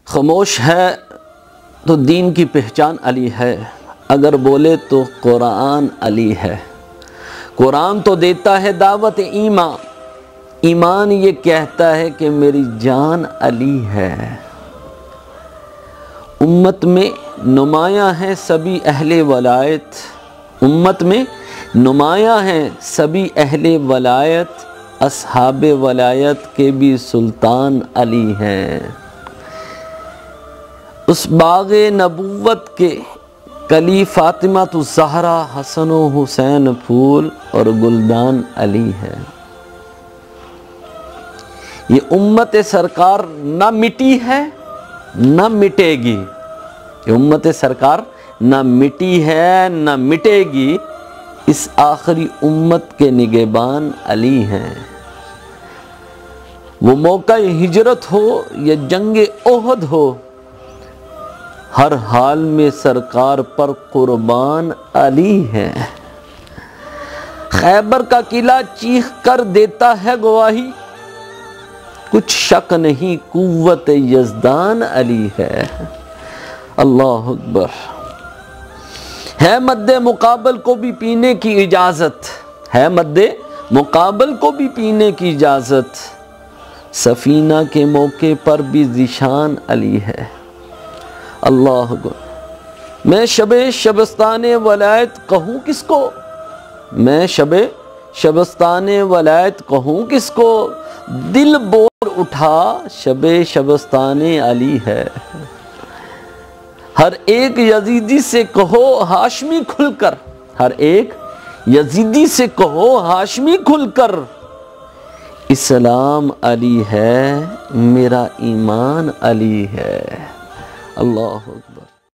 खामोश है तो दीन की पहचान अली है, अगर बोले तो कुरान अली है। कुरान तो देता है दावत ईमान, ईमान ये कहता है कि मेरी जान अली है। उम्मत में नुमायां हैं सभी अहले वलायत, उम्मत में नुमायां हैं सभी अहले वलायत, असहाबे वलायत के भी सुल्तान अली हैं। उस बाग़े नबुव्वत के कली फातिमा तो ज़हरा, हसन व हुसैन फूल और गुलदान अली है। ये उम्मत सरकार ना मिटी है ना मिटेगी, ये उम्मत सरकार ना मिटी है ना मिटेगी, इस आखिरी उम्मत के निगहबान अली हैं। वो मौका हिजरत हो या जंगे ओहद हो, हर हाल में सरकार पर कुर्बान अली है। खैबर का किला चीख कर देता है गवाही, कुछ शक नहीं कुव्वत यज़दान अली है। अल्लाह अकबर। है मद्दे मुकाबल को भी पीने की इजाज़त, है मद्दे मुकाबल को भी पीने की इजाज़त, सफीना के मौके पर भी ज़िशान अली है। अल्लाह अकबर। मैं शबे शबस्ताने वलायत कहूँ किसको, मैं शबे शबस्ताने वलायत कहूँ किसको, दिल बोर उठा शबे शबस्ताने अली है। हर एक यजीदी से कहो हाशमी खुलकर, हर एक यजीदी से कहो हाशमी खुलकर, इस्लाम अली है मेरा ईमान अली है। अल्लाह अकबर।